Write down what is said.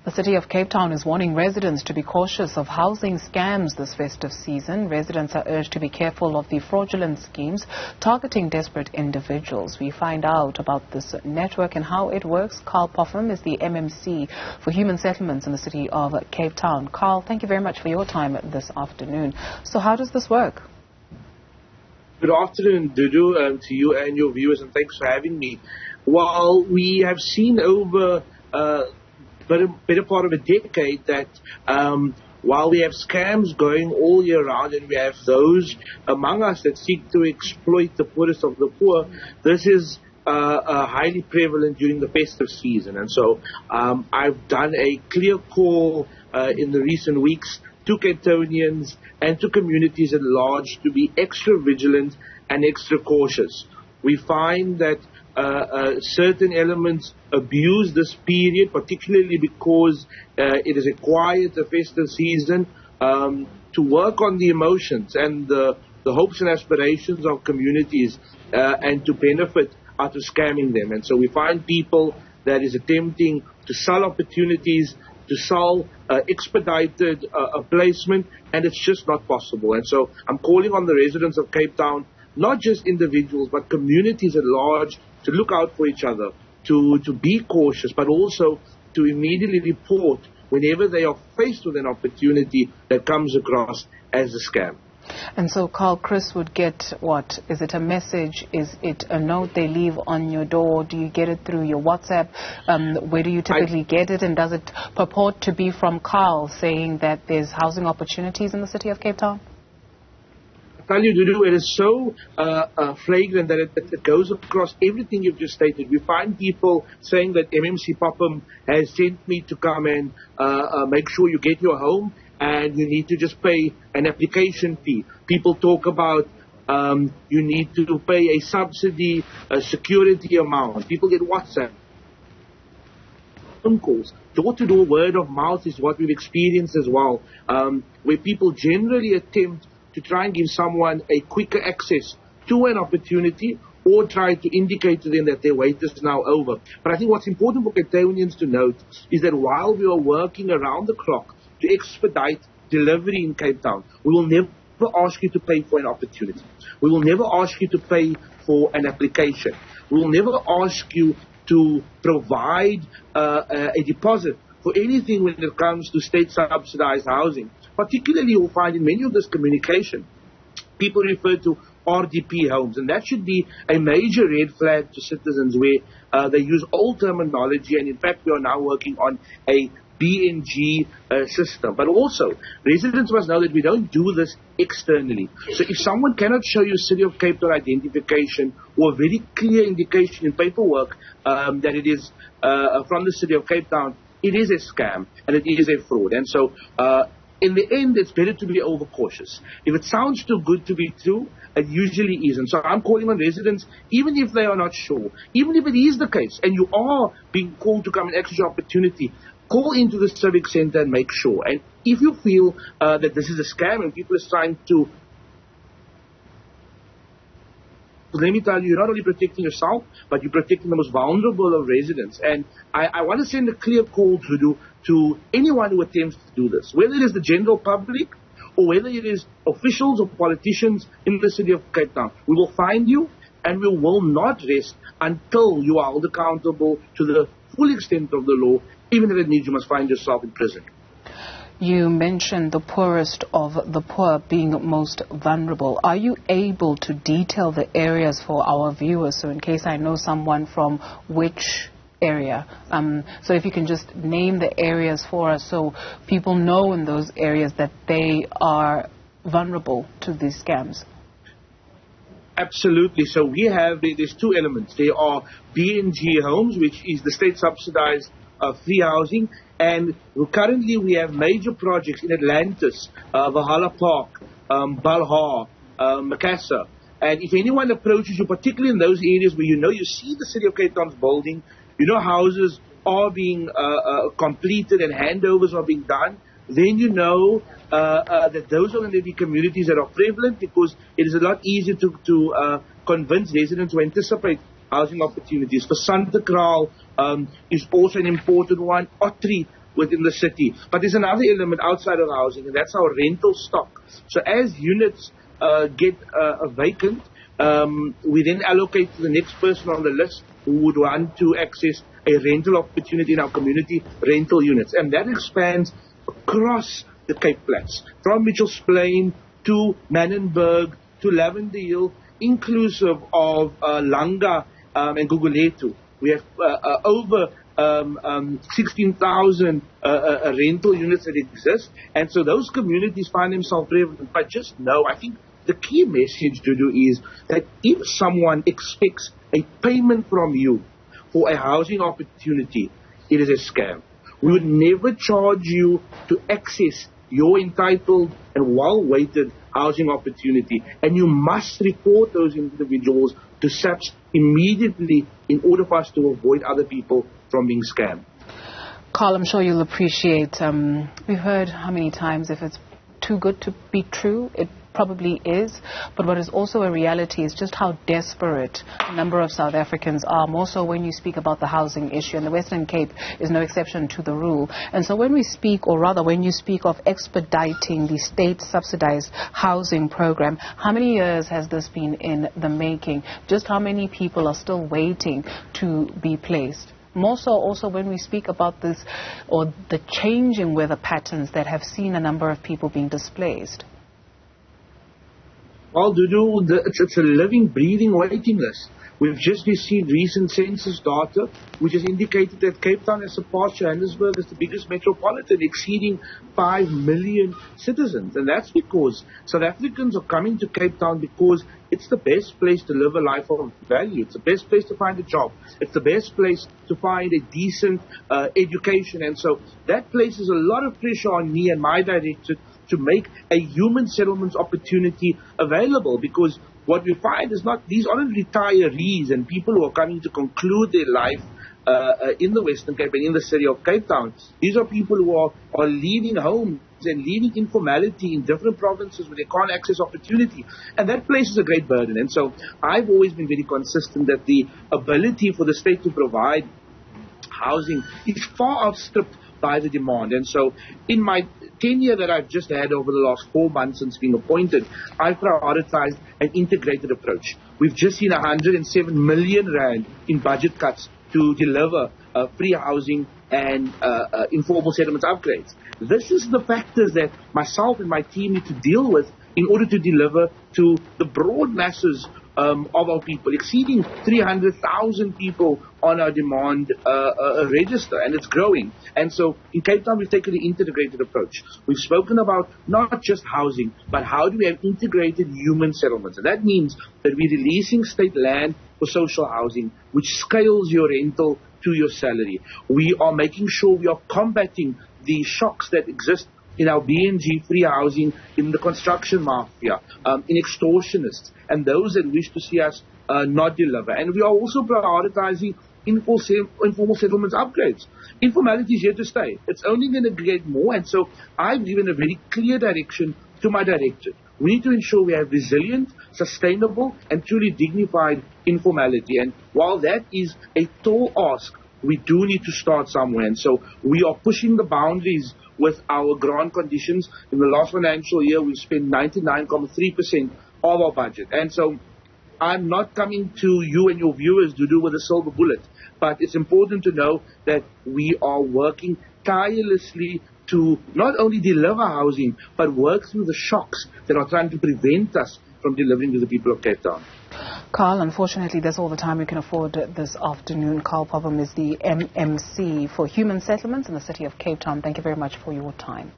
The city of Cape Town is warning residents to be cautious of housing scams this festive season. Residents are urged to be careful of the fraudulent schemes targeting desperate individuals. We find out about this network and how it works. Carl Pophaim is the MMC for Human Settlements in the city of Cape Town. Carl, thank you very much for your time this afternoon. So how does this work? Good afternoon, Dudu, to you and your viewers, and thanks for having me. Well, we have seen over better part of a decade that while we have scams going all year round and we have those among us that seek to exploit the poorest of the poor, this is highly prevalent during the festive season. And so I've done a clear call in the recent weeks to Cape Townians and to communities at large to be extra vigilant and extra cautious. We find that certain elements abuse this period, particularly because it is a quiet, festive season, to work on the emotions and the hopes and aspirations of communities and to benefit out of scamming them. And so we find people that is attempting to sell opportunities, to sell expedited placement, and it's just not possible. And so I'm calling on the residents of Cape Town, not just individuals, but communities at large, to look out for each other, to be cautious, but also to immediately report whenever they are faced with an opportunity that comes across as a scam. And so, Carl, Chris would get what? Is it a message? Is it a note they leave on your door? Do you get it through your WhatsApp? Where do you typically get it? And does it purport to be from Carl saying that there's housing opportunities in the city of Cape Town? I tell you, Dudu, it is so flagrant that it goes across everything you've just stated. We find people saying that MMC Pophaim has sent me to come and make sure you get your home, and you need to just pay an application fee. People talk about you need to pay a subsidy, a security amount. People get WhatsApp, phone calls. Door-to-door word of mouth is what we've experienced as well, where people generally attempt to try and give someone a quicker access to an opportunity or try to indicate to them that their wait is now over. But I think what's important for Cape Townians to note is that while we are working around the clock to expedite delivery in Cape Town, we will never ask you to pay for an opportunity. We will never ask you to pay for an application. We will never ask you to provide a deposit for anything when it comes to state-subsidized housing. Particularly, you'll find in many of this communication, people refer to RDP homes, and that should be a major red flag to citizens where they use old terminology, and in fact we are now working on a BNG system. But also, residents must know that we don't do this externally. So if someone cannot show you City of Cape Town identification or a very clear indication in paperwork that it is from the City of Cape Town, it is a scam and it is a fraud. And so in the end, it's better to be overcautious. If it sounds too good to be true, it usually isn't. So I'm calling on residents, even if they are not sure, even if it is the case, and you are being called to come and access your opportunity, call into the Civic Center and make sure. And if you feel that this is a scam and people are trying to, let me tell you, you're not only protecting yourself, but you're protecting the most vulnerable of residents. And I want to send a clear call to anyone who attempts to do this, whether it is the general public or whether it is officials or politicians in the city of Cape Town. We will find you and we will not rest until you are held accountable to the full extent of the law. Even if it means you must find yourself in prison. You mentioned the poorest of the poor being most vulnerable. Are you able to detail the areas for our viewers? So in case I know someone from which area. So if you can just name the areas for us so people know in those areas that they are vulnerable to these scams. Absolutely. So there's two elements. There are BNG homes, which is the state subsidized free housing, and currently we have major projects in Atlantis, Valhalla Park, Balha, Macassar. And if anyone approaches you, particularly in those areas where you see the City of Cape Town's building, houses are being completed and handovers are being done, then that those are going to be communities that are prevalent, because it is a lot easier to convince residents to anticipate housing opportunities. For Santa Kraal is also an important one. Otri within the city. But there's another element outside of housing, and that's our rental stock. So as units get vacant, we then allocate to the next person on the list who would want to access a rental opportunity in our community, rental units. And that expands across the Cape Flats, from Mitchell's Plain to Manenberg to Lavender Hill, inclusive of Langa and Guguletu. We have over 16,000 rental units that exist, and so those communities find themselves prevalent. But just know, I think the key message to do is that if someone expects a payment from you for a housing opportunity, it is a scam. We would never charge you to access your entitled and well-weighted housing opportunity, and you must report those individuals to SAPS immediately in order for us to avoid other people from being scammed. Carl, I'm sure you'll appreciate, we've heard how many times if it's too good to be true, it probably is, but what is also a reality is just how desperate a number of South Africans are, more so when you speak about the housing issue, and the Western Cape is no exception to the rule. And so when we speak, or rather when you speak of expediting the state-subsidized housing program, how many years has this been in the making? Just how many people are still waiting to be placed? More so also when we speak about this, or the changing weather patterns that have seen a number of people being displaced. Well, Dudu, it's a living, breathing waiting list. We've just received recent census data, which has indicated that Cape Town has surpassed Johannesburg as the biggest metropolitan, exceeding 5 million citizens. And that's because South Africans are coming to Cape Town because it's the best place to live a life of value. It's the best place to find a job. It's the best place to find a decent education. And so that places a lot of pressure on me and my directorate to make a human settlements opportunity available, because what we find is these aren't retirees and people who are coming to conclude their life in the Western Cape and in the city of Cape Town. These are people who are leaving homes and leaving informality in different provinces where they can't access opportunity. And that places a great burden. And so I've always been very consistent that the ability for the state to provide housing is far outstripped by the demand. And so in my tenure that I've just had over the last 4 months since being appointed, I've prioritized an integrated approach. We've just seen 107 million rand in budget cuts to deliver free housing and informal settlements upgrades. This is the factors that myself and my team need to deal with in order to deliver to the broad masses of our people, exceeding 300,000 people on our demand register, and it's growing. And so in Cape Town, we've taken an integrated approach. We've spoken about not just housing, but how do we have integrated human settlements. And that means that we're releasing state land for social housing, which scales your rental to your salary. We are making sure we are combating the shocks that exist in our BNG free housing, in the construction mafia, in extortionists, and those that wish to see us not deliver. And we are also prioritizing informal settlements upgrades. Informality is here to stay. It's only going to get more, and so I've given a very clear direction to my directorate. We need to ensure we have resilient, sustainable, and truly dignified informality. And while that is a tall ask, we do need to start somewhere. And so we are pushing the boundaries with our grant conditions. In the last financial year, we spent 99.3% of our budget. And so I'm not coming to you and your viewers to do with a silver bullet, but it's important to know that we are working tirelessly to not only deliver housing, but work through the shocks that are trying to prevent us from delivering to the people of Cape Town. Carl, unfortunately, that's all the time we can afford this afternoon. Carl Pophaim is the MMC for Human Settlements in the city of Cape Town. Thank you very much for your time.